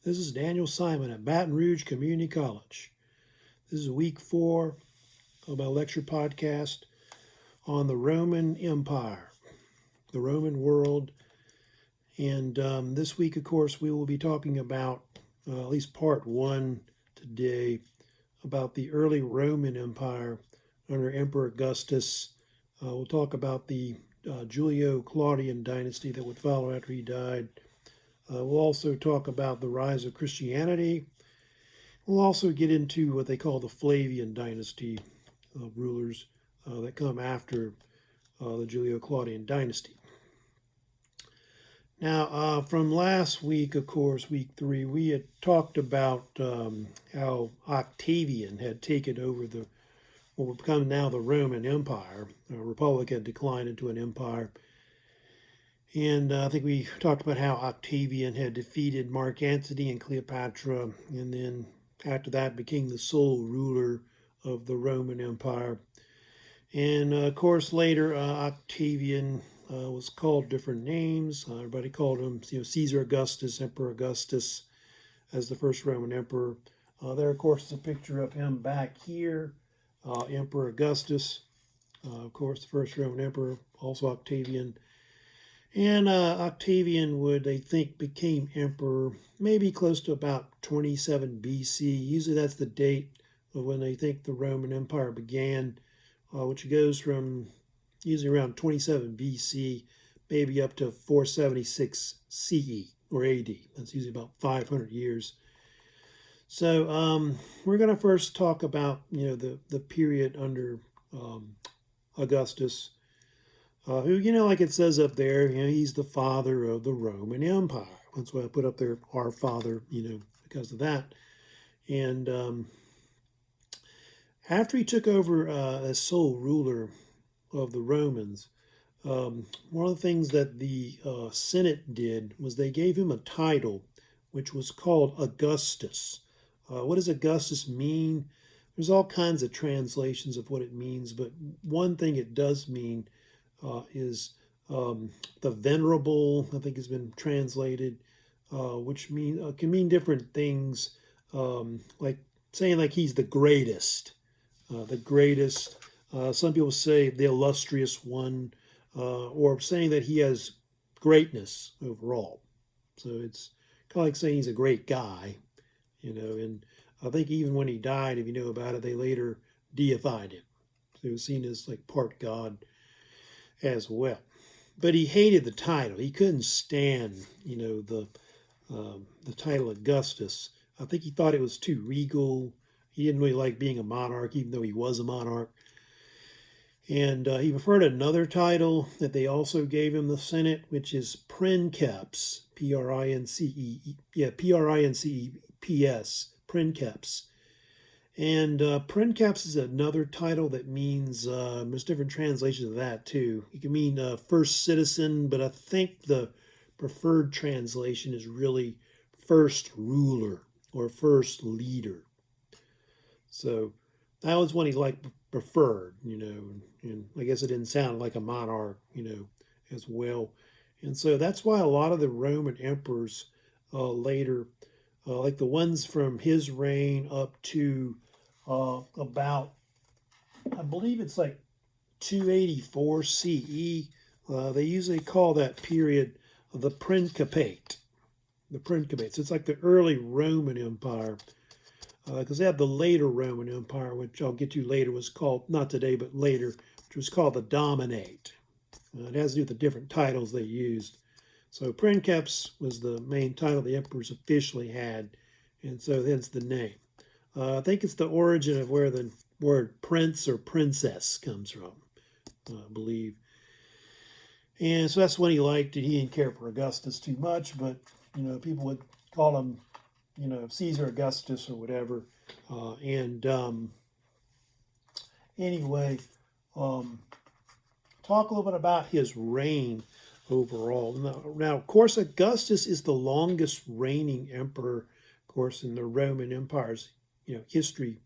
This is Daniel Simon at Baton Rouge Community College. This is week 4 of my lecture podcast on the Roman Empire, the Roman world. And this week, of course, we will be talking about, at least part 1 today, about the early Roman Empire under Emperor Augustus. We'll talk about the Julio-Claudian dynasty that would follow after he died. We'll also talk about the rise of Christianity. We'll also get into what they call the Flavian dynasty rulers that come after the Julio-Claudian dynasty. Now, from last week, of course, week 3, we had talked about how Octavian had taken over what would become now the Roman Empire. A republic had declined into an empire. And I think we talked about how Octavian had defeated Mark Antony and Cleopatra, and then after that became the sole ruler of the Roman Empire. And of course, later Octavian was called different names. Everybody called him, Caesar Augustus, Emperor Augustus, as the first Roman emperor. There, of course, is a picture of him back here, Emperor Augustus, of course, the first Roman emperor, also Octavian. And Octavian they think, became emperor maybe close to about 27 BC. Usually that's the date of when they think the Roman Empire began, which goes from usually around 27 BC, maybe up to 476 CE or AD. That's usually about 500 years. So we're going to first talk about, the period under Augustus. Who, like it says up there, he's the father of the Roman Empire. That's why I put up there, our father, because of that. And after he took over as sole ruler of the Romans, one of the things that the Senate did was they gave him a title, which was called Augustus. What does Augustus mean? There's all kinds of translations of what it means, but one thing it does mean is the venerable, I think has been translated, which can mean different things, like saying like he's the greatest. Some people say the illustrious one, or saying that he has greatness overall. So it's kind of like saying he's a great guy, and I think even when he died, if you know about it, they later deified him. So he was seen as like part God as well. But he hated the title. He couldn't stand, the title Augustus. I think he thought it was too regal. He didn't really like being a monarch, even though he was a monarch. And he preferred another title that they also gave him, the Senate, which is Princeps, Princeps, Princeps. And Princeps is another title that means, there's different translations of that too. It can mean first citizen, but I think the preferred translation is really first ruler or first leader. So that was one he preferred, and I guess it didn't sound like a monarch, as well. And so that's why a lot of the Roman emperors later, like the ones from his reign up to about, I believe it's like 284 CE. They usually call that period the Principate. The Principate. So it's like the early Roman Empire, because they had the later Roman Empire, which I'll get to later, was called, not today, but later, which was called the Dominate. It has to do with the different titles they used. So Princeps was the main title the emperors officially had, and so hence the name. I think it's the origin of where the word prince or princess comes from, I believe. And so that's what he liked, and he didn't care for Augustus too much, but, people would call him, Caesar Augustus or whatever. Anyway, talk a little bit about his reign overall. Now, of course, Augustus is the longest reigning emperor, of course, in the Roman Empire's history.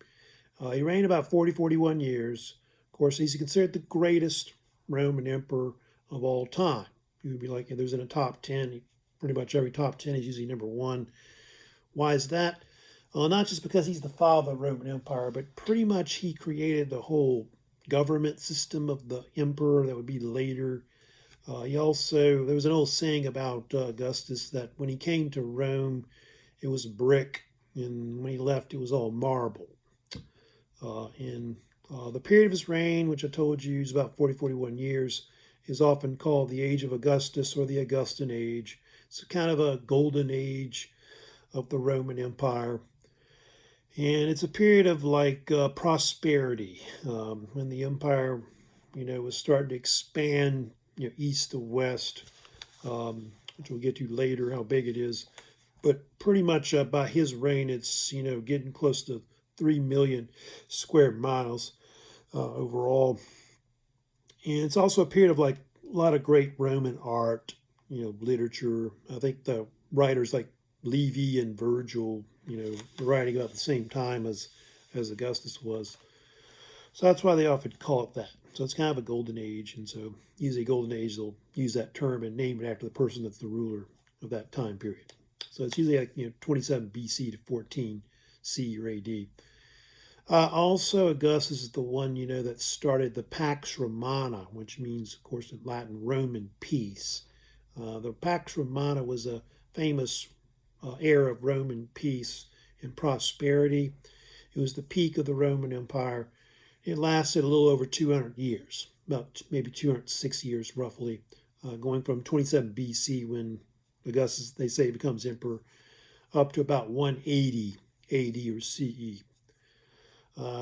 He reigned about 41 years. Of course, he's considered the greatest Roman emperor of all time. He would be like, if there's in a top 10, pretty much every top 10 is usually number 1 Why is that? Not just because he's the father of the Roman Empire, but pretty much he created the whole government system of the emperor that would be later. There was an old saying about Augustus that when he came to Rome, it was brick, and when he left, it was all marble. The period of his reign, which I told you is about 41 years, is often called the Age of Augustus or the Augustan Age. It's kind of a golden age of the Roman Empire. And it's a period of prosperity when the empire, was starting to expand, east to west, which we'll get to later how big it is. But pretty much by his reign, it's getting close to 3 million square miles overall. And it's also a period of a lot of great Roman art, literature. I think the writers like Livy and Virgil, were writing about the same time as Augustus was. So that's why they often call it that. So it's kind of a golden age. And so usually golden age, they'll use that term and name it after the person that's the ruler of that time period. So it's usually 27 BC to 14 C or AD. Also, Augustus is the one, that started the Pax Romana, which means, of course, in Latin, Roman peace. The Pax Romana was a famous era of Roman peace and prosperity. It was the peak of the Roman Empire. It lasted a little over 200 years, about maybe 206 years roughly, going from 27 BC when Augustus, they say, becomes emperor, up to about 180 AD or CE.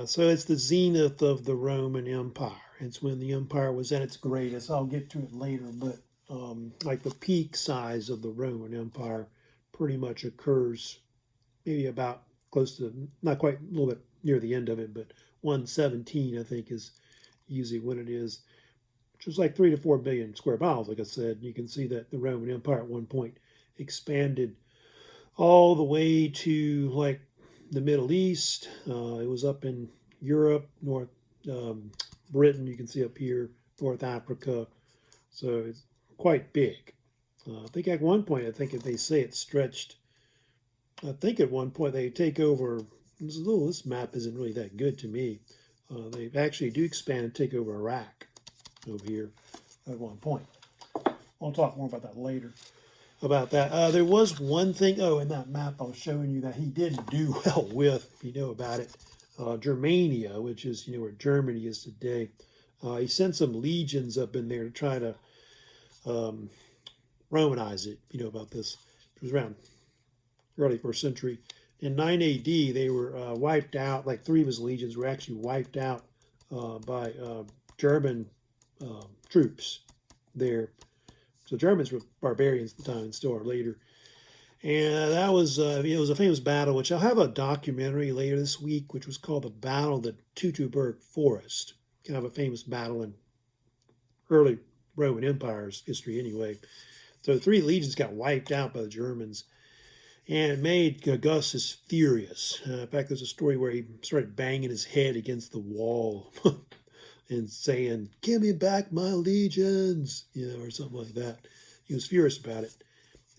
So it's the zenith of the Roman Empire. It's when the empire was at its greatest. I'll get to it later, but the peak size of the Roman Empire pretty much occurs maybe about close to, not quite, a little bit near the end of it, but 117, I think, is usually when it is, which is 3 to 4 billion square miles. Like I said, you can see that the Roman Empire at one point expanded all the way to the Middle East. It was up in Europe, North Britain, you can see up here, North Africa. So it's quite big. I think at one point, they say it stretched, I think at one point they take over, this map isn't really that good to me. They actually do expand and take over Iraq over here at one point. I'll talk more about that later. There was one thing, in that map I was showing you that he didn't do well with, if you know about it, Germania, which is, where Germany is today. He sent some legions up in there to try to Romanize it, about this. It was around early 1st century. In 9 AD, they were wiped out, 3 of his legions were actually wiped out by German troops there. So Germans were barbarians at the time and still are later. And that was, it was a famous battle, which I'll have a documentary later this week, which was called the Battle of the Teutoburg Forest. Kind of a famous battle in early Roman Empire's history anyway. So 3 legions got wiped out by the Germans. And it made Augustus furious. In fact, there's a story where he started banging his head against the wall and saying, "Give me back my legions," or something like that. He was furious about it.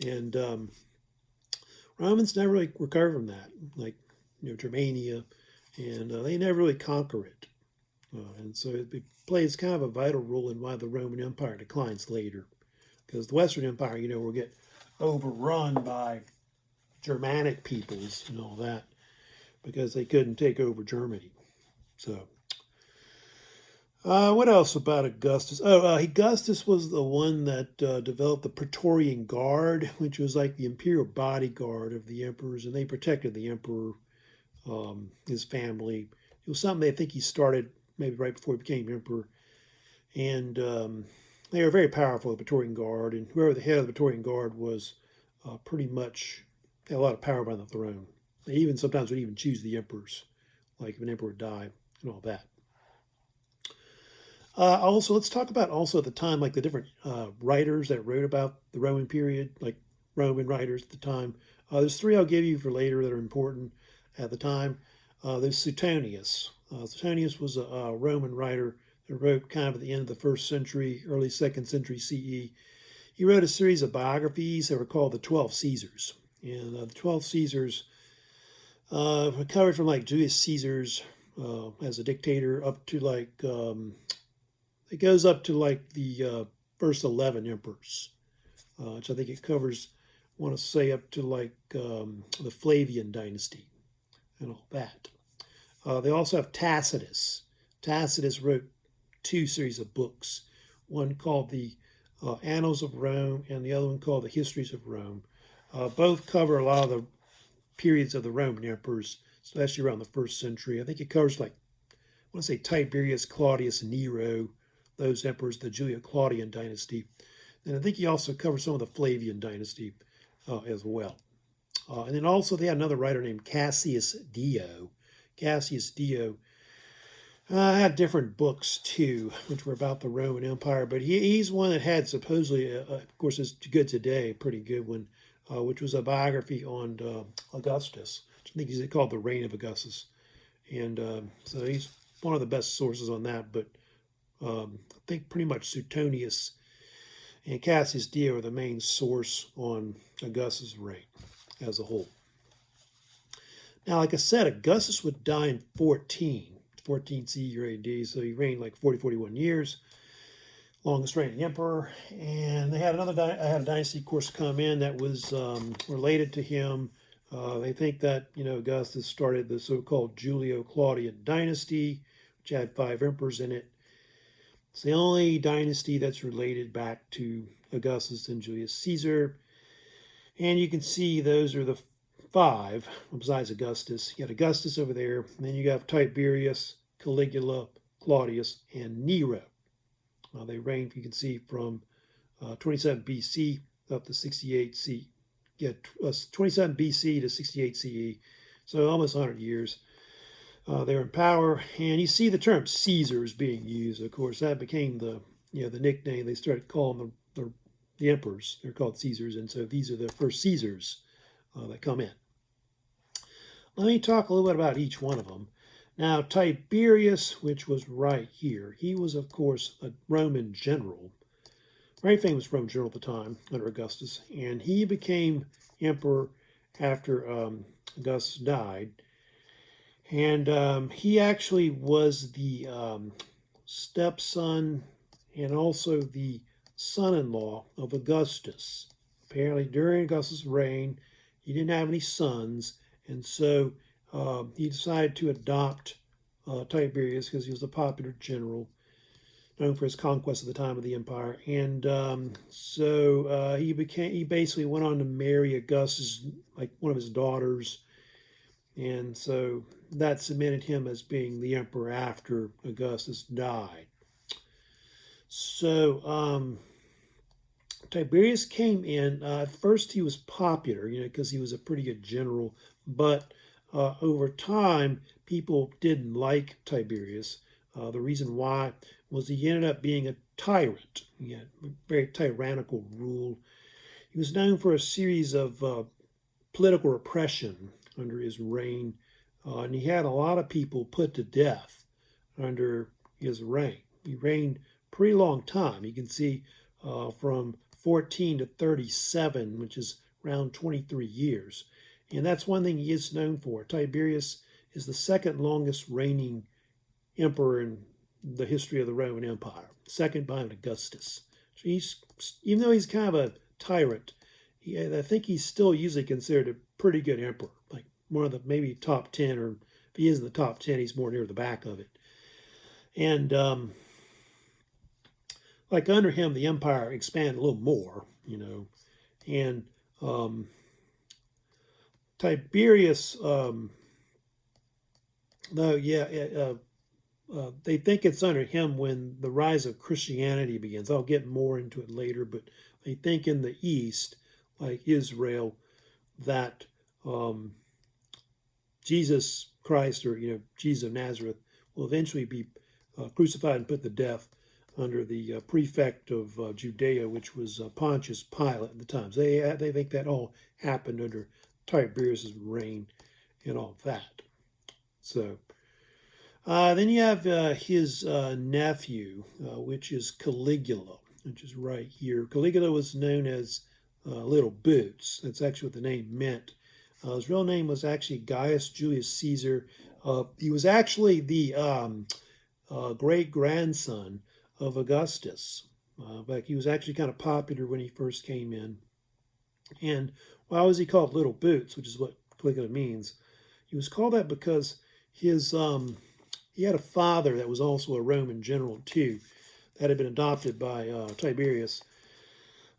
And Romans never really recovered from that, Germania, and they never really conquer it. And so it plays kind of a vital role in why the Roman Empire declines later. Because the Western Empire, will get overrun by Germanic peoples and all that because they couldn't take over Germany. So, what else about Augustus? Augustus was the one that developed the Praetorian Guard, which was like the imperial bodyguard of the emperors, and they protected the emperor, his family. It was something they think he started maybe right before he became emperor. And they were very powerful, the Praetorian Guard, and whoever the head of the Praetorian Guard was pretty much had a lot of power behind the throne. They even sometimes would even choose the emperors, like if an emperor died and all that. Also, let's talk about also at the time, the different writers that wrote about the Roman period, Roman writers at the time. There's 3 I'll give you for later that are important at the time. There's Suetonius. Suetonius was a Roman writer that wrote kind of at the end of the 1st century, early 2nd century CE. He wrote a series of biographies that were called the 12 Caesars. And the 12 Caesars covered from like Julius Caesar's as a dictator up to like, it goes up to like the first 11 emperors, which I think it covers, I want to say up to like the Flavian dynasty and all that. They also have Tacitus. Tacitus wrote 2 series of books, one called the Annals of Rome and the other one called the Histories of Rome. Both cover a lot of the periods of the Roman emperors, especially around the 1st century. I think it covers like, I want to say Tiberius, Claudius, Nero, those emperors, the Julio-Claudian dynasty. And I think he also covers some of the Flavian dynasty as well. And then also they had another writer named Cassius Dio. Cassius Dio had different books too, which were about the Roman Empire, but he's one that had supposedly, of course it's good today, pretty good one, which was a biography on Augustus, which I think is called The Reign of Augustus. And so he's one of the best sources on that, but I think pretty much Suetonius and Cassius Dio are the main source on Augustus' reign as a whole. Now, like I said, Augustus would die in 14 CE or AD, so he reigned like 41 years, longest reigning emperor. And they had a dynasty, of course, come in that was related to him. They think that, Augustus started the so-called Julio-Claudian dynasty, which had 5 emperors in it. It's the only dynasty that's related back to Augustus and Julius Caesar. And you can see those are the 5, besides Augustus. You got Augustus over there, and then you have Tiberius, Caligula, Claudius, and Nero. They reigned, you can see, from 27 BC up to 68 CE. Yeah, 27 BC to 68 CE, so almost 100 years. They were in power, and you see the term Caesars being used. Of course, that became the nickname. They started calling the emperors. They're called Caesars, and so these are the first Caesars that come in. Let me talk a little bit about each one of them. Now, Tiberius, which was right here, he was, of course, a Roman general, very famous Roman general at the time under Augustus, and he became emperor after Augustus died. And he actually was the stepson and also the son-in-law of Augustus. Apparently, during Augustus' reign, he didn't have any sons, and so he decided to adopt Tiberius because he was a popular general, known for his conquest at the time of the empire. And so he basically went on to marry Augustus, like one of his daughters, and so that cemented him as being the emperor after Augustus died. So Tiberius came in. At first, he was popular, because he was a pretty good general. But over time, people didn't like Tiberius. The reason why was he ended up being a tyrant. He had very tyrannical rule. He was known for a series of political repression under his reign, and he had a lot of people put to death under his reign. He reigned a pretty long time. You can see from 14 to 37, which is around 23 years. And that's one thing he is known for. Tiberius is the second longest reigning emperor in the history of the Roman Empire, second behind Augustus. So even though he's kind of a tyrant, I think he's still usually considered a pretty good emperor, like one of the maybe top 10, or if he is in the top 10, he's more near the back of it. And like under him, the empire expanded a little more, and Tiberius, they think it's under him when the rise of Christianity begins. I'll get more into it later, but they think in the East, like Israel, that Jesus Christ, or Jesus of Nazareth, will eventually be crucified and put to death under the prefect of Judea, which was Pontius Pilate at the time. So they think that all happened under Tiberius' reign and all that. So then you have his nephew, which is Caligula, which is right here. Caligula was known as little boots. That's actually what the name meant. His real name was actually Gaius Julius Caesar. He was actually the great grandson of Augustus. But he was actually kind of popular when he first came in. And why was he called Little Boots, which is what Caligula means? He was called that because his he had a father that was also a Roman general too, that had been adopted by Tiberius.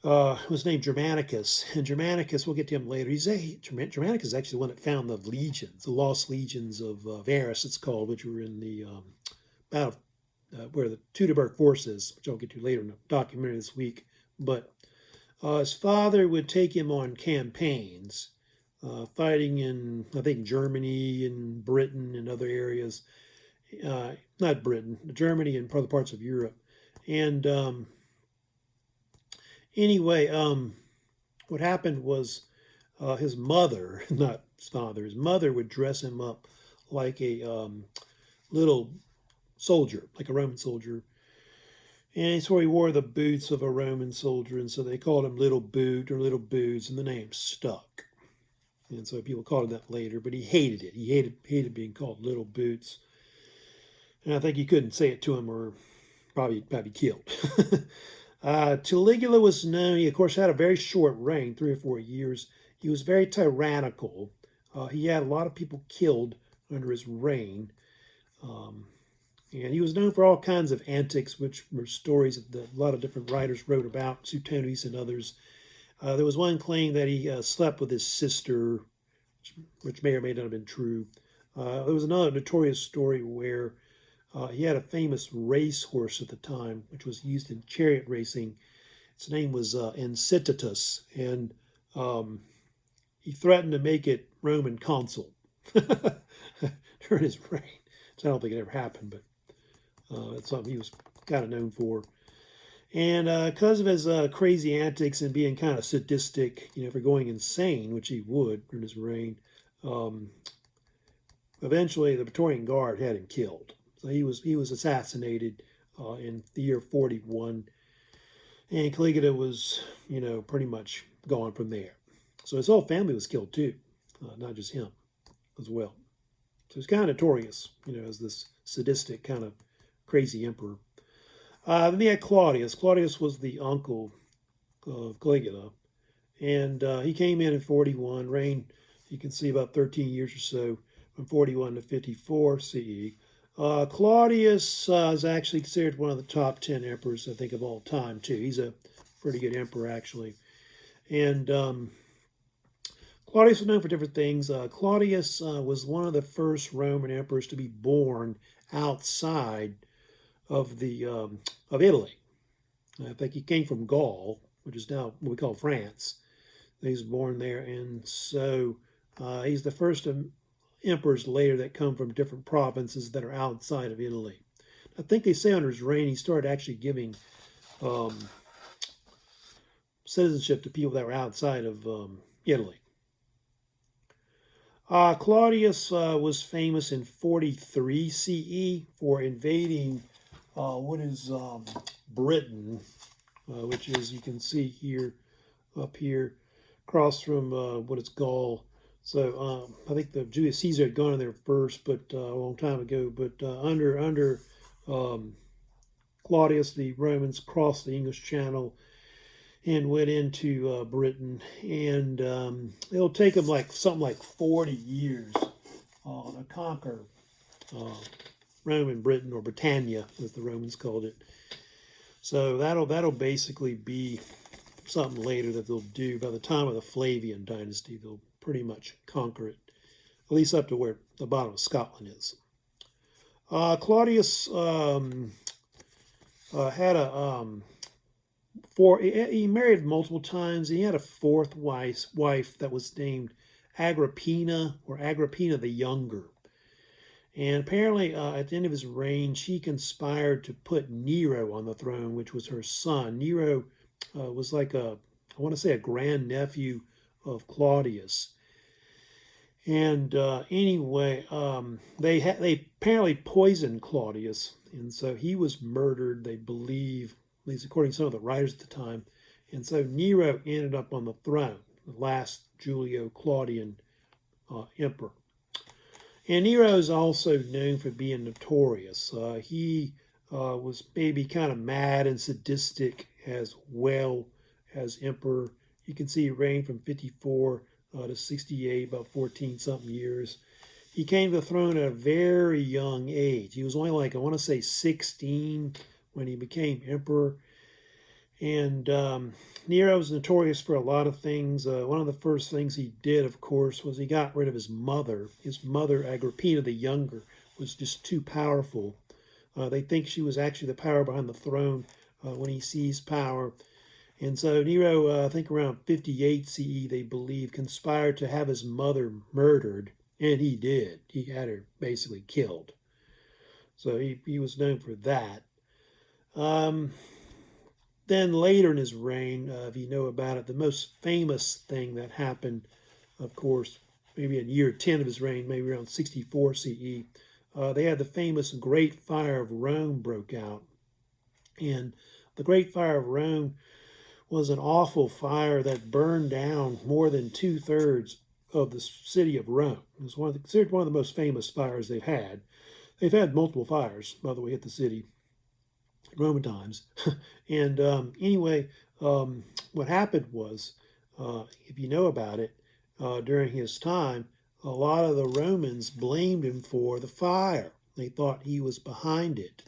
Was named Germanicus, and Germanicus, we'll get to him later. Germanicus is actually the one that found the legions, the lost legions of Varus, it's called, which were in the battle where the Teutoburg forces, which I'll get to later in the documentary this week. But his father would take him on campaigns, fighting in, I think, Germany and Britain and other areas. Not Britain, Germany and other parts of Europe. And anyway, what happened was his mother, not his father, his mother would dress him up like a little soldier, like a Roman soldier. And so he wore the boots of a Roman soldier, and so they called him Little Boot or Little Boots, and the name stuck. And so people called him that later, but he hated it. He hated being called Little Boots. And I think he couldn't say it to him or probably killed. Caligula was known, he of course had a very short reign, 3 or 4 years. He was very tyrannical. He had a lot of people killed under his reign. And he was known for all kinds of antics, which were stories that a lot of different writers wrote about, Suetonius and others. There was one claim that he slept with his sister, which may or may not have been true. There was another notorious story where he had a famous racehorse at the time, which was used in chariot racing. Its name was Incitatus, and he threatened to make it Roman consul during his reign. So I don't think it ever happened, but it's something he was kind of known for. And because of his crazy antics and being kind of sadistic, for going insane, which he would during his reign, eventually the Praetorian Guard had him killed. So he was assassinated in the year 41, and Caligula was, pretty much gone from there. So his whole family was killed too, not just him as well. So he's kind of notorious, as this sadistic kind of crazy emperor. Then he had Claudius. Claudius was the uncle of Caligula, and he came in 41, reigned, you can see, about 13 years or so, from 41 to 54 CE. Claudius is actually considered one of the top 10 emperors, I think, of all time, too. He's a pretty good emperor, actually. And Claudius was known for different things. Claudius was one of the first Roman emperors to be born outside of of Italy. I think he came from Gaul, which is now what we call France. He was born there, and so he's the first emperors later that come from different provinces that are outside of Italy. I think they say under his reign he started actually giving citizenship to people that were outside of Italy. Claudius was famous in 43 CE for invading what is Britain, which is, you can see here, up here, across from what is Gaul. So I think the Julius Caesar had gone in there first, but a long time ago. But under Claudius, the Romans crossed the English Channel and went into Britain, and it'll take them something like 40 years to conquer Roman Britain, or Britannia, as the Romans called it. So that'll basically be something later that they'll do. By the time of the Flavian Dynasty, they'll pretty much conquer it, at least up to where the bottom of Scotland is. Claudius had he married multiple times. He had a fourth wife that was named Agrippina, or Agrippina the Younger. And apparently, at the end of his reign, she conspired to put Nero on the throne, which was her son. Nero was like I want to say, a grandnephew of Claudius. And anyway, they apparently poisoned Claudius, and so he was murdered, they believe, at least according to some of the writers at the time. And so Nero ended up on the throne, the last Julio-Claudian emperor. And Nero is also known for being notorious. He was maybe kind of mad and sadistic as well as emperor. You can see he reigned from 54 to 68, about 14 something years. He came to the throne at a very young age. He was only like, I want to say 16 when he became emperor. And Nero was notorious for a lot of things. One of the first things he did, of course, was he got rid of his mother. His mother, Agrippina the Younger, was just too powerful. They think she was actually the power behind the throne when he seized power. And so Nero, I think around 58 CE, they believe, conspired to have his mother murdered. And he did. He had her basically killed. So he was known for that. Then later in his reign, if you know about it, the most famous thing that happened, of course, maybe in year 10 of his reign, maybe around 64 CE, they had the famous Great Fire of Rome broke out. And the Great Fire of Rome was an awful fire that burned down more than 2/3 of the city of Rome. It was considered one of the most famous fires they've had. They've had multiple fires, by the way, hit the city in Roman times. And anyway, what happened was, if you know about it, during his time, a lot of the Romans blamed him for the fire. They thought he was behind it.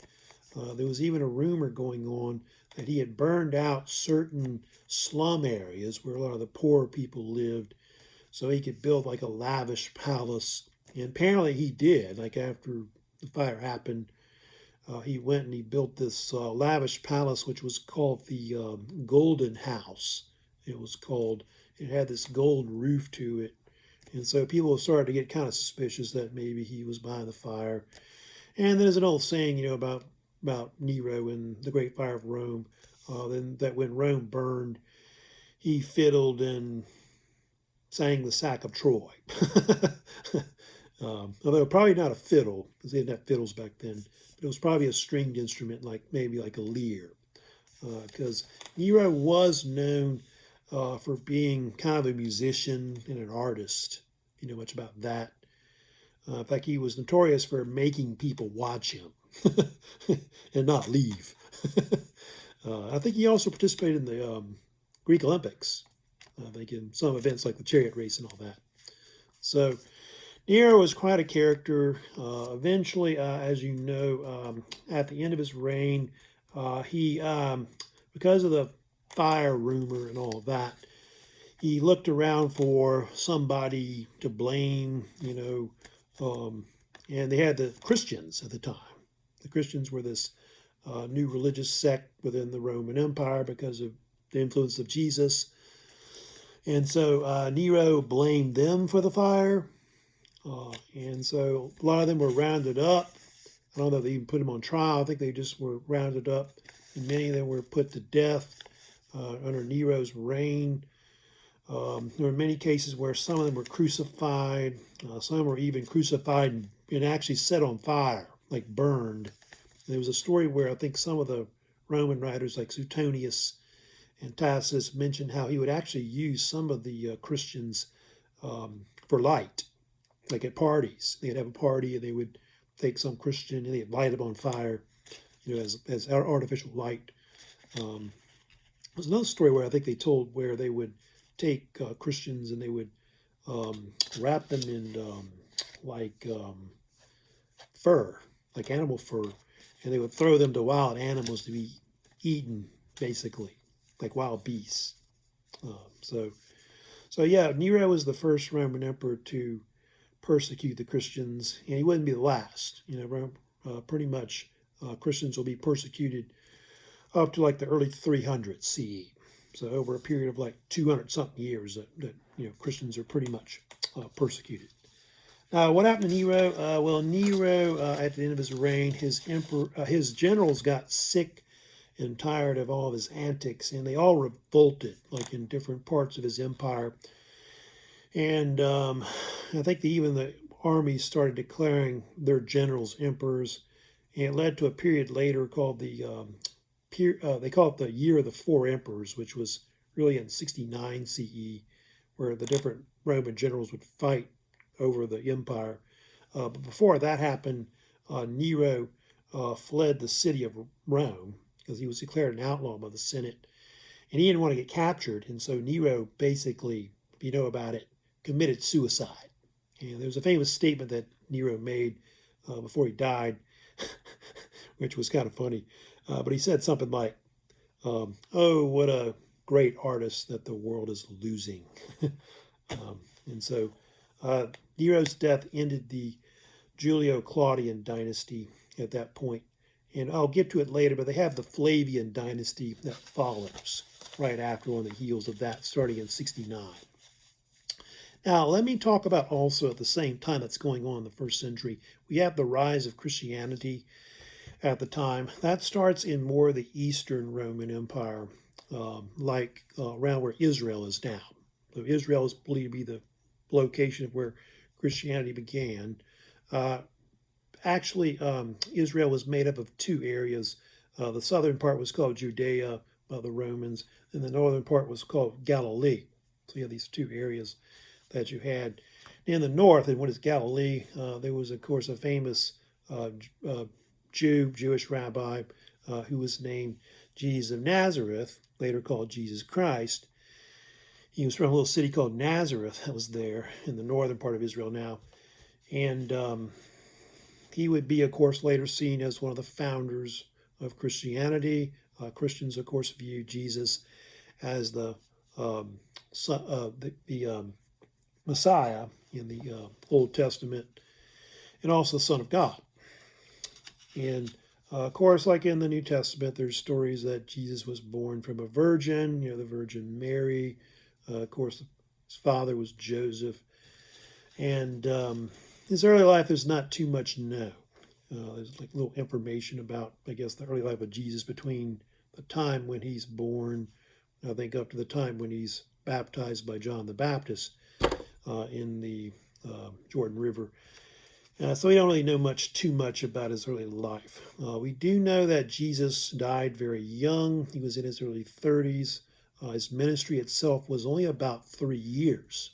There was even a rumor going on that he had burned out certain slum areas where a lot of the poor people lived so he could build like a lavish palace. And apparently he did. Like after the fire happened, he went and he built this lavish palace, which was called the Golden House. It was called, it had this gold roof to it. And so people started to get kind of suspicious that maybe he was behind the fire. And there's an old saying, you know, about Nero and the Great Fire of Rome, then that when Rome burned, he fiddled and sang the Sack of Troy. Although probably not a fiddle, because they didn't have fiddles back then. But it was probably a stringed instrument, like maybe like a lyre. Because Nero was known for being kind of a musician and an artist. If you know much about that. In fact, he was notorious for making people watch him and not leave. I think he also participated in the Greek Olympics. I think in some events like the chariot race and all that. So Nero was quite a character. Eventually, as you know, at the end of his reign, he, because of the fire rumor and all of that, he looked around for somebody to blame, you know, and they had the Christians at the time. The Christians were this new religious sect within the Roman Empire because of the influence of Jesus. And so Nero blamed them for the fire. And so a lot of them were rounded up. I don't know if they even put them on trial. I think they just were rounded up. And many of them were put to death under Nero's reign. There were many cases where some of them were crucified. Some were even crucified and actually set on fire, like burned. There was a story where I think some of the Roman writers like Suetonius and Tacitus mentioned how he would actually use some of the Christians for light, like at parties. They'd have a party and they would take some Christian and they'd light him on fire, you know, as artificial light. There's another story where I think they told where they would take Christians and they would wrap them in fur, like animal fur, and they would throw them to wild animals to be eaten, basically, like wild beasts. So yeah, Nero was the first Roman emperor to persecute the Christians, and he wouldn't be the last. You know, pretty much Christians will be persecuted up to like the early 300s CE. So over a period of like 200 something years that you know Christians are pretty much persecuted. Now, what happened to Nero? Well, Nero, at the end of his reign, his generals got sick and tired of all of his antics, and they all revolted, like in different parts of his empire. And I think even the armies started declaring their generals emperors, and it led to a period later called they call it the Year of the Four Emperors, which was really in 69 CE, where the different Roman generals would fight over the empire. But before that happened, Nero fled the city of Rome because he was declared an outlaw by the Senate, and he didn't want to get captured. And so Nero basically, if you know about it, committed suicide. And there's a famous statement that Nero made before he died, which was kind of funny. But he said something like, "Oh, what a great artist that the world is losing." And so Nero's death ended the Julio-Claudian dynasty at that point. And I'll get to it later, but they have the Flavian dynasty that follows right after, on the heels of that, starting in 69. Now, let me talk about also at the same time that's going on in the first century, we have the rise of Christianity at the time. That starts in more the Eastern Roman Empire, like around where Israel is now. So Israel is believed to be the location of where Christianity began. Actually, Israel was made up of two areas. The southern part was called Judea by the Romans, and the northern part was called Galilee. So you have these two areas that you had. In the north, and what is Galilee, there was, of course, a famous Jewish rabbi who was named Jesus of Nazareth, later called Jesus Christ. He was from a little city called Nazareth that was there in the northern part of Israel now. And he would be, of course, later seen as one of the founders of Christianity. Christians, of course, view Jesus as the Messiah in the Old Testament, and also the Son of God. And of course, like in the New Testament, there's stories that Jesus was born from a virgin, the Virgin Mary. Of course, his father was Joseph. And his early life is not too much known. There's like little information about, I guess, the early life of Jesus between the time when he's born, I think, up to the time when he's baptized by John the Baptist in the Jordan River. So we don't really know too much about his early life. We do know that Jesus died very young. He was in his early 30s. His ministry itself was only about 3 years.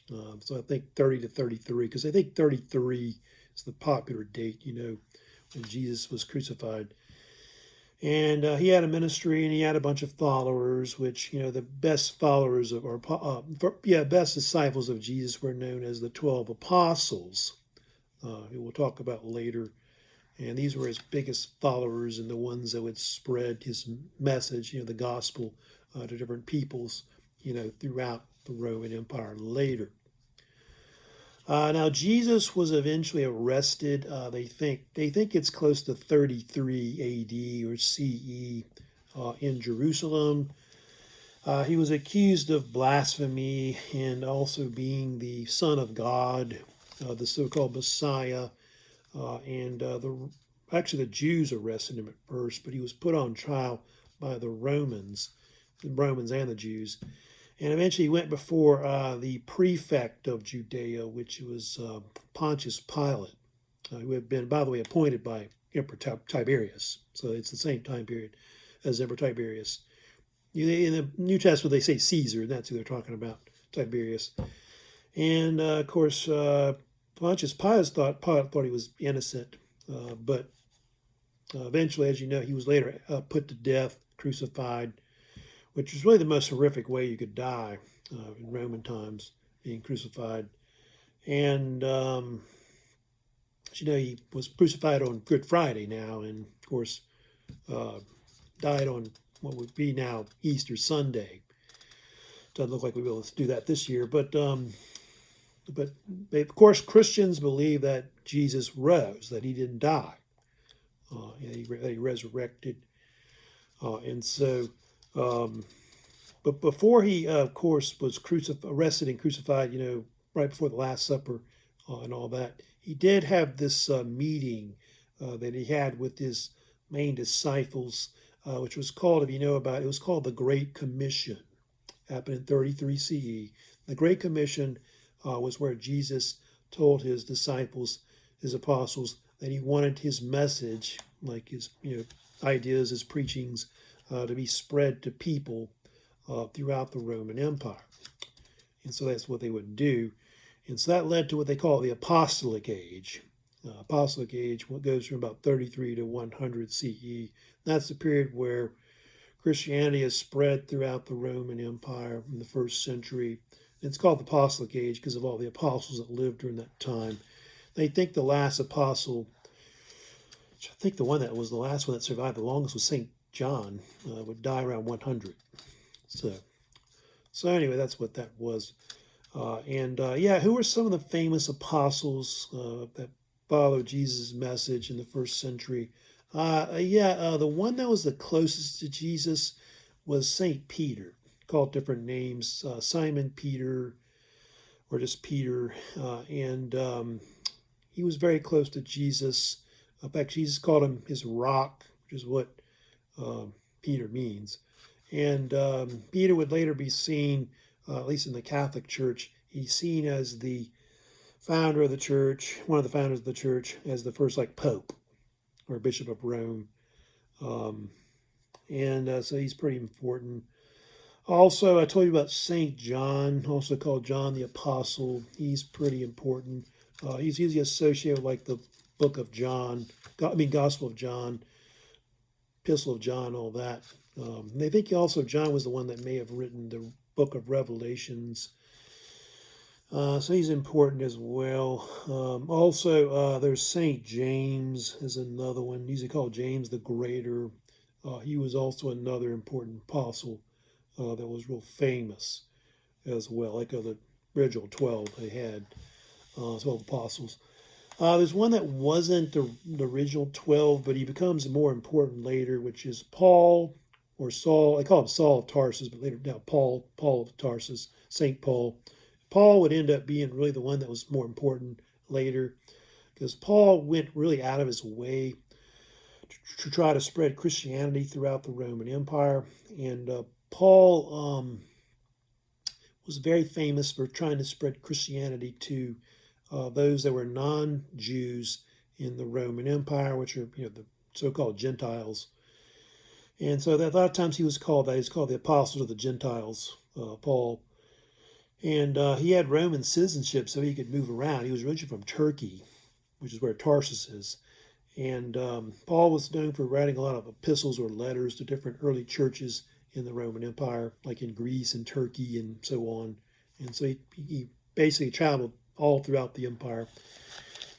So I think 30 to 33, because I think 33 is the popular date, when Jesus was crucified. And he had a ministry, and he had a bunch of followers, which, the best followers of, best disciples of Jesus were known as the 12 apostles, who we'll talk about later. And these were his biggest followers and the ones that would spread his message, the gospel, to different peoples, throughout the Roman Empire later. Now, Jesus was eventually arrested. They think it's close to 33 AD or CE in Jerusalem. He was accused of blasphemy and also being the Son of God, the so-called Messiah. And the Jews arrested him at first, but he was put on trial by the Romans and the Jews. And eventually he went before the prefect of Judea, which was Pontius Pilate, who had been, by the way, appointed by Emperor Tiberius. So it's the same time period as Emperor Tiberius. In the New Testament, they say Caesar, and that's who they're talking about, Tiberius. And, of course, Pontius Pilate thought he was innocent, but eventually, as you know, he was later put to death, crucified, which was really the most horrific way you could die in Roman times, being crucified. And, he was crucified on Good Friday now, and, of course, died on what would be now Easter Sunday. Doesn't look like we'll be able to do that this year, but of course, Christians believe that Jesus rose, that he didn't die, that he resurrected. But before he, of course, was arrested and crucified, right before the Last Supper and all that, he did have this meeting that he had with his main disciples, which was called, if you know about it, was called the Great Commission. Happened in 33 CE. The Great Commission was where Jesus told his disciples, his apostles, that he wanted his message, like his ideas, his preachings, to be spread to people throughout the Roman Empire. And so that's what they would do. And so that led to what they call the Apostolic Age. Apostolic Age goes from about 33 to 100 CE. That's the period where Christianity is spread throughout the Roman Empire in the first century. It's called the Apostolic Age because of all the apostles that lived during that time. They think the last apostle, I think the one that was the last one that survived the longest was St. John, would die around 100. So anyway, that's what that was. Who are some of the famous apostles that followed Jesus' message in the first century? The one that was the closest to Jesus was St. Peter, called different names, Simon Peter, or just Peter, he was very close to Jesus. In fact, Jesus called him his rock, which is what Peter means. And Peter would later be seen, at least in the Catholic Church, he's seen as the founder of the church, one of the founders of the church, as the first pope or bishop of Rome. So he's pretty important. Also, I told you about St. John, also called John the Apostle. He's pretty important. He's usually associated with the book of John, Gospel of John, Epistle of John, all that. They think also John was the one that may have written the book of Revelations. So he's important as well. Also, there's St. James is another one, usually called James the Greater. He was also another important apostle that was real famous as well, like the original 12 they had, 12 apostles. There's one that wasn't the original 12, but he becomes more important later, which is Paul or Saul. I call him Saul of Tarsus, but later now Paul of Tarsus, St. Paul. Paul would end up being really the one that was more important later, because Paul went really out of his way to try to spread Christianity throughout the Roman Empire. And Paul was very famous for trying to spread Christianity to those that were non-Jews in the Roman Empire, which are the so-called Gentiles. And so that a lot of times he was called that. He's called the Apostle of the Gentiles, Paul. And he had Roman citizenship, so he could move around. He was originally from Turkey, which is where Tarsus is. And Paul was known for writing a lot of epistles or letters to different early churches in the Roman Empire, like in Greece and Turkey and so on. And so he basically traveled all throughout the empire.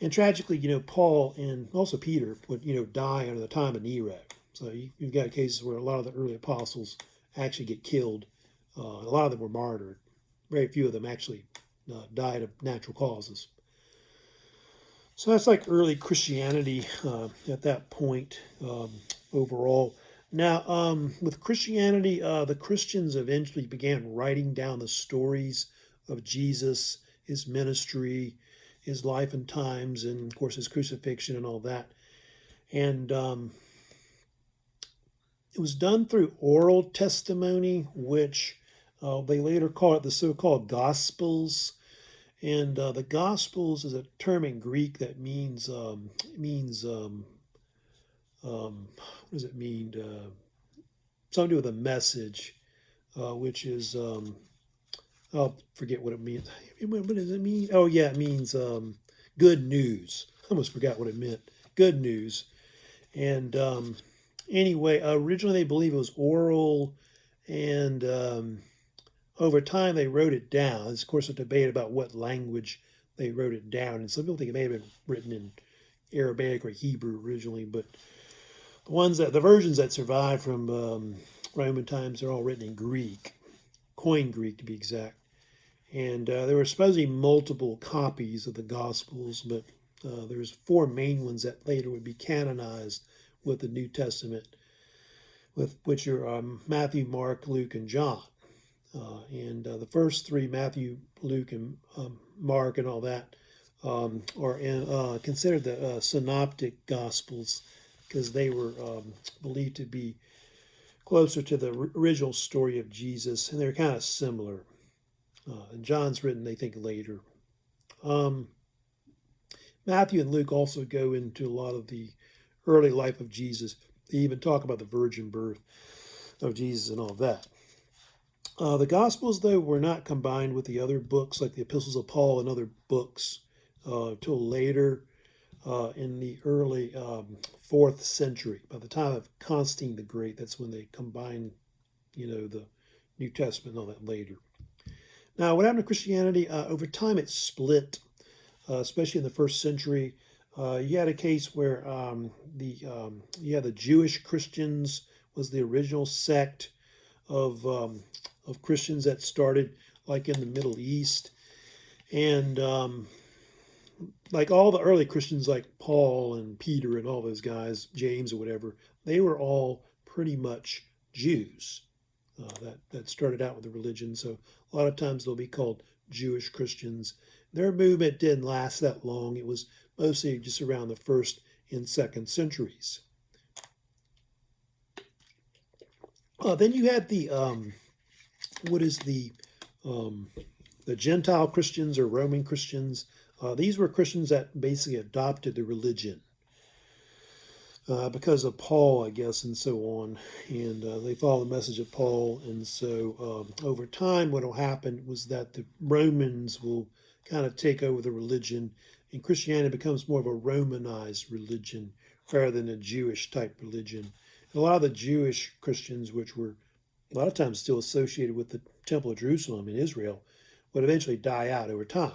And tragically, Paul and also Peter would, die under the time of Nero. So you've got cases where a lot of the early apostles actually get killed. A lot of them were martyred. Very few of them actually died of natural causes. So that's early Christianity at that point overall. Now, with Christianity, the Christians eventually began writing down the stories of Jesus, his ministry, his life and times, and of course his crucifixion and all that. And it was done through oral testimony, which they later call it the so-called Gospels. And the Gospels is a term in Greek that means what does it mean? Something to do with a message, which is I'll forget what it means. What does it mean? Oh yeah, it means good news. I almost forgot what it meant. Good news. And anyway, originally they believe it was oral, and over time they wrote it down. There's of course a debate about what language they wrote it down, and some people think it may have been written in Arabic or Hebrew originally, but the versions that survive from Roman times are all written in Greek, Koine Greek to be exact. And there were supposedly multiple copies of the Gospels, but there's 4 main ones that later would be canonized with the New Testament, which are Matthew, Mark, Luke, and John. And the first 3, Matthew, Luke, and Mark, and all that, are considered the Synoptic Gospels, because they were believed to be closer to the original story of Jesus, and they're kind of similar. And John's written, they think, later. Matthew and Luke also go into a lot of the early life of Jesus. They even talk about the virgin birth of Jesus and all that. The Gospels, though, were not combined with the other books, like the Epistles of Paul and other books, till later in the early 4th century. By the time of Constantine the Great, that's when they combined, the New Testament and all that later. Now, what happened to Christianity? Over time, it split, especially in the 1st century. You had a case where the Jewish Christians was the original sect of Christians that started like in the Middle East, and like all the early Christians, like Paul and Peter and all those guys, James or whatever, they were all pretty much Jews that started out with the religion. So a lot of times they'll be called Jewish Christians. Their movement didn't last that long. It was mostly just around the 1st and 2nd centuries. Then you had the Gentile Christians or Roman Christians. These were Christians that basically adopted the religion because of Paul, I guess, and so on. And they follow the message of Paul. And so over time, what will happen was that the Romans will kind of take over the religion, and Christianity becomes more of a Romanized religion rather than a Jewish type religion. And a lot of the Jewish Christians, which were a lot of times still associated with the Temple of Jerusalem in Israel, would eventually die out over time.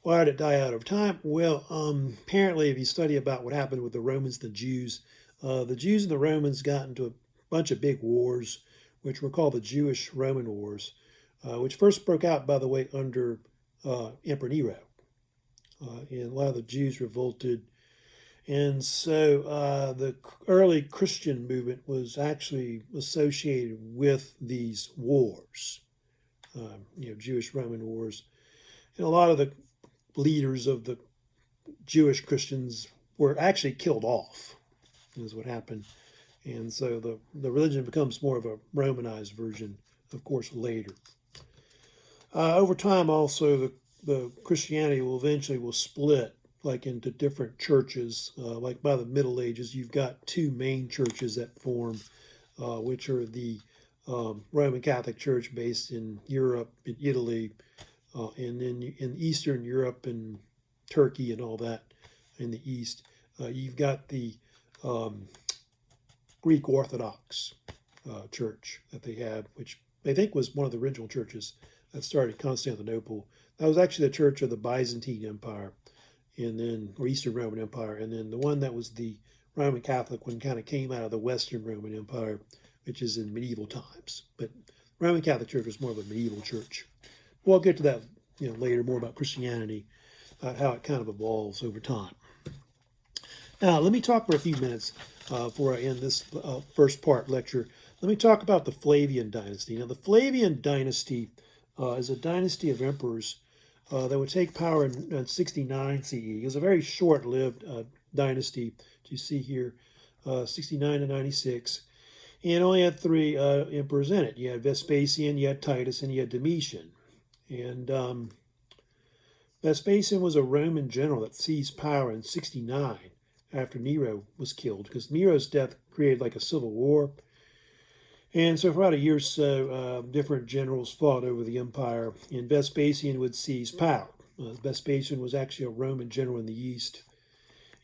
Why did it die out over time? Well, apparently, if you study about what happened with the Romans and the Jews and the Romans got into a bunch of big wars, which were called the Jewish-Roman Wars, which first broke out, by the way, under Emperor Nero. And a lot of the Jews revolted. And so the early Christian movement was actually associated with these wars, Jewish-Roman wars. And a lot of the leaders of the Jewish Christians were actually killed off, is what happened. And so the religion becomes more of a Romanized version, of course, later. Over time, also, the Christianity will eventually split like into different churches. Like by the Middle Ages, you've got two main churches that form, which are the Roman Catholic Church based in Europe, in Italy, and then in Eastern Europe and Turkey and all that in the East. You've got the Greek Orthodox church that they have, which they think was one of the original churches that started Constantinople. That was actually the church of the Byzantine Empire, or Eastern Roman Empire, and then the one that was the Roman Catholic one kind of came out of the Western Roman Empire, which is in medieval times. But Roman Catholic Church was more of a medieval church. We'll get to that later, more about Christianity, how it kind of evolves over time. Now, let me talk for a few minutes before I end this first part lecture. Let me talk about the Flavian dynasty. Now, the Flavian dynasty is a dynasty of emperors that would take power in 69 CE. It was a very short-lived dynasty, as you see here, 69 to 96, and only had three emperors in it. You had Vespasian, you had Titus, and you had Domitian. And Vespasian was a Roman general that seized power in 69 after Nero was killed, because Nero's death created like a civil war. And so for about a year or so, different generals fought over the empire, and Vespasian would seize power. Vespasian was actually a Roman general in the east,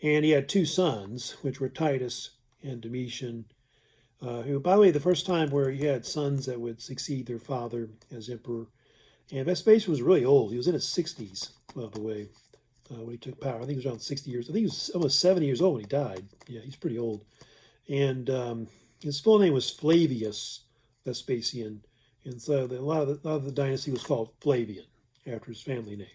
and he had two sons, which were Titus and Domitian, who, by the way, the first time where he had sons that would succeed their father as emperor. And Vespasian was really old. He was in his 60s, by the way, when he took power. I think he was around 60 years. I think he was almost 70 years old when he died. Yeah, he's pretty old. And his full name was Flavius Vespasian. And so a lot of the dynasty was called Flavian, after his family name.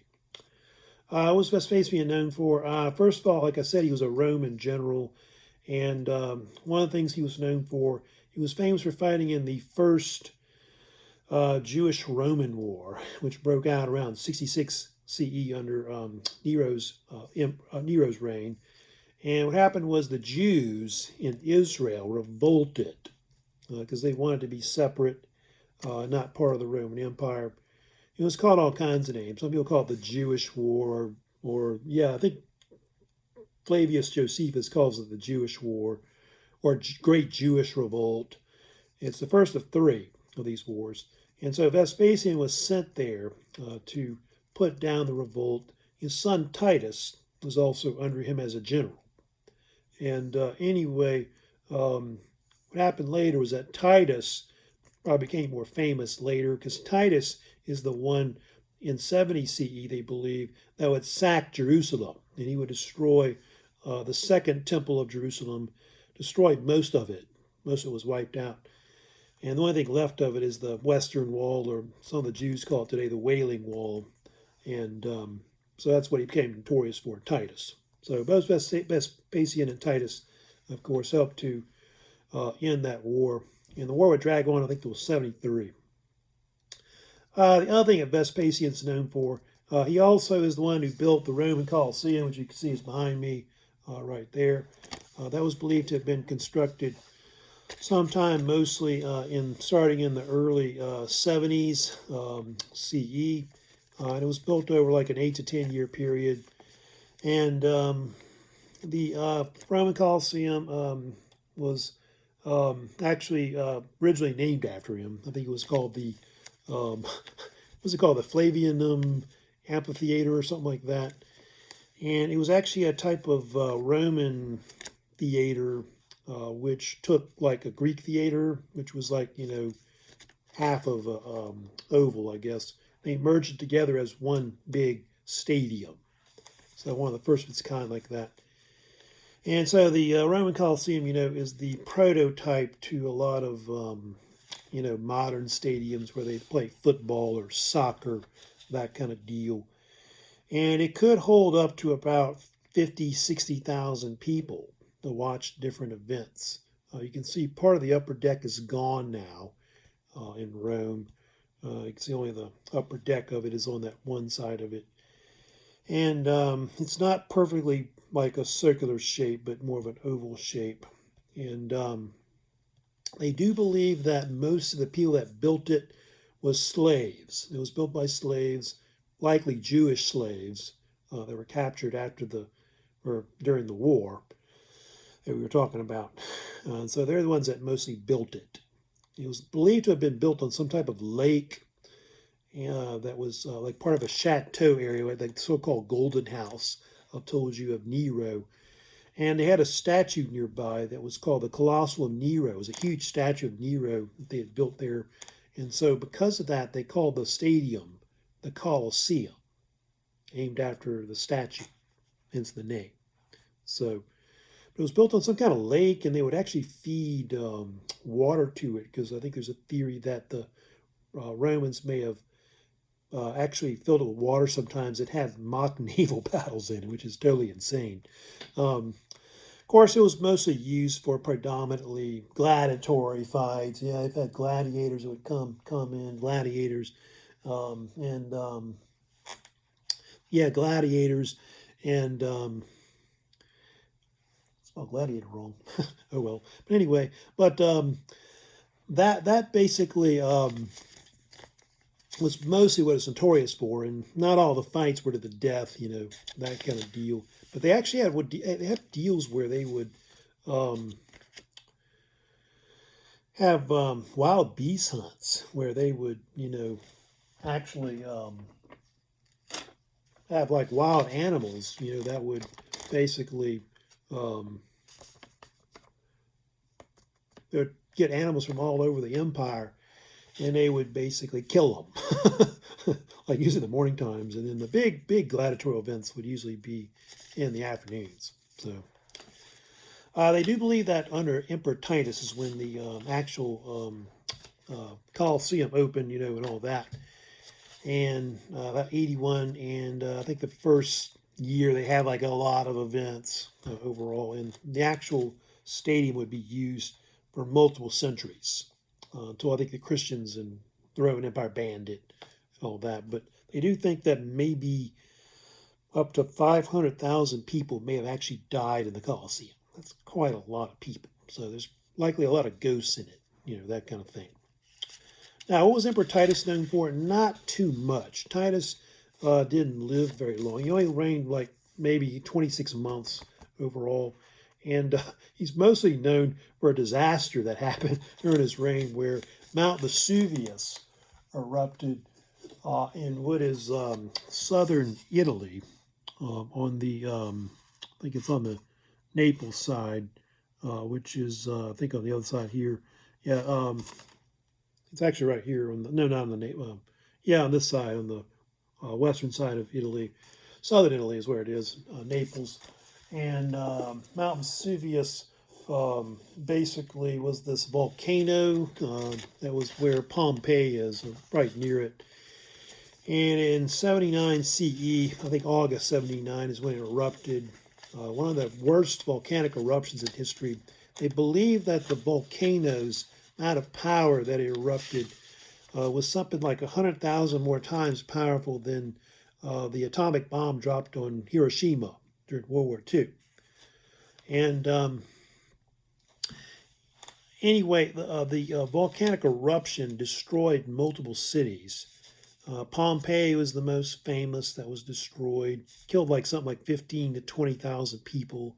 What was Vespasian known for? First of all, like I said, he was a Roman general. And one of the things he was known for, he was famous for fighting in the first Jewish-Roman War, which broke out around 66 CE under Nero's reign. And what happened was the Jews in Israel revolted because they wanted to be separate, not part of the Roman Empire. It was called all kinds of names. Some people call it the Jewish War, I think Flavius Josephus calls it the Jewish War, or Great Jewish Revolt. It's the first of three. of these wars. And so Vespasian was sent there to put down the revolt. His son Titus was also under him as a general. And anyway, what happened later was that Titus probably became more famous later because Titus is the one in 70 CE, they believe, that would sack Jerusalem. And he would destroy the second temple of Jerusalem, destroy most of it. Most of it was wiped out. And the only thing left of it is the Western Wall, or some of the Jews call it today the Wailing Wall. And so that's what he became notorious for, Titus. So both Vespasian and Titus, of course, helped to end that war. And the war would drag on, I think, until 73. The other thing that Vespasian's known for, he also is the one who built the Roman Colosseum, which you can see is behind me right there. That was believed to have been constructed sometime mostly starting in the early 70s CE. And it was built over like an 8 to 10 year period. And the Roman Colosseum was actually originally named after him. I think it was called the what's it called, the Flavian amphitheater or something like that. And it was actually a type of Roman theater which took like a Greek theater, which was like, half of a oval, I guess. They merged it together as one big stadium. So one of the first of its kind like that. And so the Roman Colosseum, is the prototype to a lot of, modern stadiums where they play football or soccer, that kind of deal. And it could hold up to about 50, 60,000 people to watch different events. You can see part of the upper deck is gone now in Rome. You can see only the upper deck of it is on that one side of it. And it's not perfectly like a circular shape, but more of an oval shape. And they do believe that most of the people that built it was slaves. It was built by slaves, likely Jewish slaves that were captured during the war that we were talking about. So they're the ones that mostly built it. It was believed to have been built on some type of lake that was like part of a chateau area, like the so-called Golden House, I've told you, of Nero. And they had a statue nearby that was called the Colossal of Nero. It was a huge statue of Nero that they had built there. And so because of that, they called the stadium the Colosseum, named after the statue, hence the name. So it was built on some kind of lake, and they would actually feed water to it, because I think there's a theory that the Romans may have actually filled it with water sometimes. It had mock naval battles in it, which is totally insane. Of course, it was mostly used for predominantly gladiatory fights. Yeah, they've had gladiators that would come in, gladiators. Gladiators. And spelled gladiator wrong. Oh well. But anyway, that basically was mostly what it's notorious for, and not all the fights were to the death, that kind of deal. But they actually had deals where they would have wild beast hunts, where they would, actually have like wild animals, that would basically they would get animals from all over the empire, and they would basically kill them, like usually in the morning times. And then the big gladiatorial events would usually be in the afternoons. So they do believe that under Emperor Titus is when the actual Colosseum opened, and all that. And about 81, and I think the first year they had like a lot of events overall, and the actual stadium would be used for multiple centuries until I think the Christians and the Roman Empire banned it and all that. But they do think that maybe up to 500,000 people may have actually died in the Colosseum. That's quite a lot of people. So there's likely a lot of ghosts in it, that kind of thing. Now, what was Emperor Titus known for? Not too much. Titus didn't live very long. He only reigned like maybe 26 months overall. And he's mostly known for a disaster that happened during his reign where Mount Vesuvius erupted in what is southern Italy on the, I think it's on the Naples side, which is, I think on the other side here. Yeah, it's actually right here on the, no, not on the Naples. Yeah, on this side, on the western side of Italy. Southern Italy is where it is, Naples. And Mount Vesuvius basically was this volcano that was where Pompeii is, right near it. And in 79 CE, I think August 79 is when it erupted. One of the worst volcanic eruptions in history. They believe that the volcano's amount of power that it erupted was something like 100,000 more times powerful than the atomic bomb dropped on Hiroshima during World War II. And anyway, the volcanic eruption destroyed multiple cities. Pompeii was the most famous that was destroyed, killed like something like 15 to 20,000 people.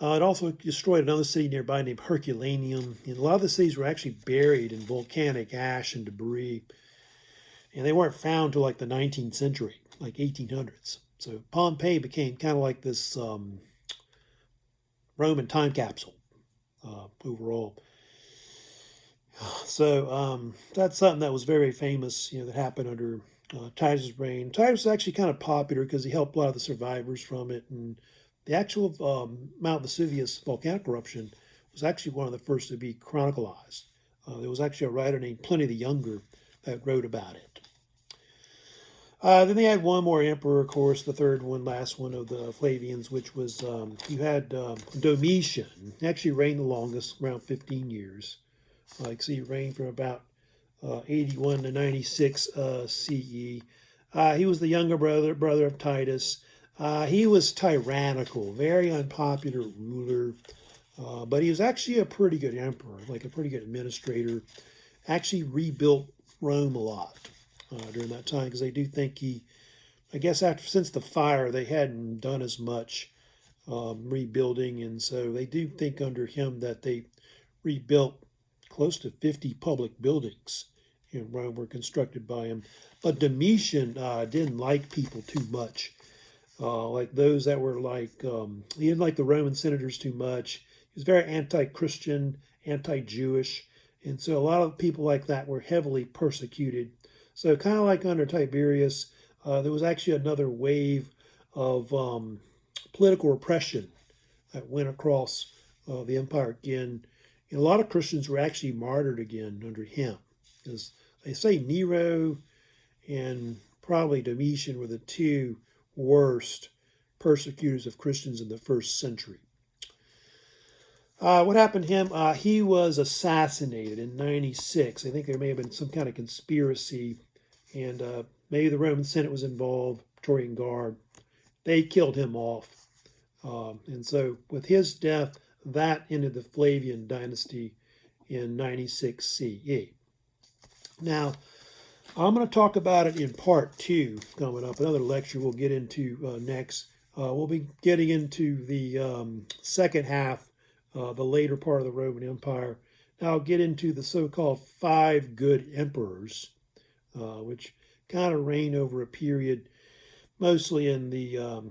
It also destroyed another city nearby named Herculaneum. And a lot of the cities were actually buried in volcanic ash and debris. And they weren't found till like the 19th century, like 1800s. So Pompeii became kind of like this Roman time capsule overall. So that's something that was very famous, that happened under Titus' reign. Titus was actually kind of popular because he helped a lot of the survivors from it. And the actual Mount Vesuvius volcanic eruption was actually one of the first to be chronicled. There was actually a writer named Pliny the Younger that wrote about it. Then they had one more emperor, of course, the third one, last one of the Flavians, which was, you had Domitian. He actually reigned the longest, around 15 years. So he reigned from about 81 to 96 CE. He was the younger brother of Titus. He was tyrannical, very unpopular ruler, but he was actually a pretty good emperor, like a pretty good administrator. Actually rebuilt Rome a lot during that time because they do think I guess since the fire, they hadn't done as much rebuilding, and so they do think under him that they rebuilt close to 50 public buildings in Rome were constructed by him. But Domitian didn't like people too much. Like those that were he didn't like the Roman senators too much. He was very anti-Christian, anti-Jewish. And so a lot of people like that were heavily persecuted. So kind of like under Tiberius, there was actually another wave of political repression that went across the empire again. And a lot of Christians were actually martyred again under him. Because they say Nero and probably Domitian were the two worst persecutors of Christians in the first century. What happened to him? He was assassinated in 96. I think there may have been some kind of conspiracy, and maybe the Roman Senate was involved, Praetorian Guard. They killed him off. And so with his death, that ended the Flavian dynasty in 96 CE. Now, I'm going to talk about it in part 2 coming up. Another lecture we'll get into next. We'll be getting into the second half, the later part of the Roman Empire. Now I'll get into the so-called 5 good emperors, which kind of reigned over a period mostly in the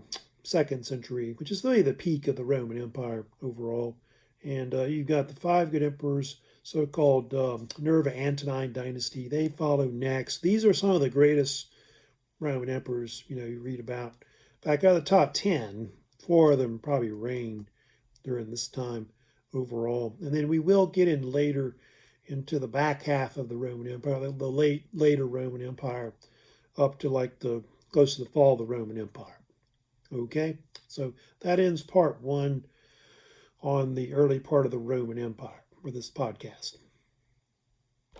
2nd century, which is really the peak of the Roman Empire overall. And you've got the 5 good emperors, so-called Nerva-Antonine dynasty. They follow next. These are some of the greatest Roman emperors, you read about. In fact, out of the top 10, 4 of them probably reigned during this time overall. And then we will get in later into the back half of the Roman Empire, the later Roman Empire, up to like close to the fall of the Roman Empire. Okay, so that ends part 1 on the early part of the Roman Empire for this podcast.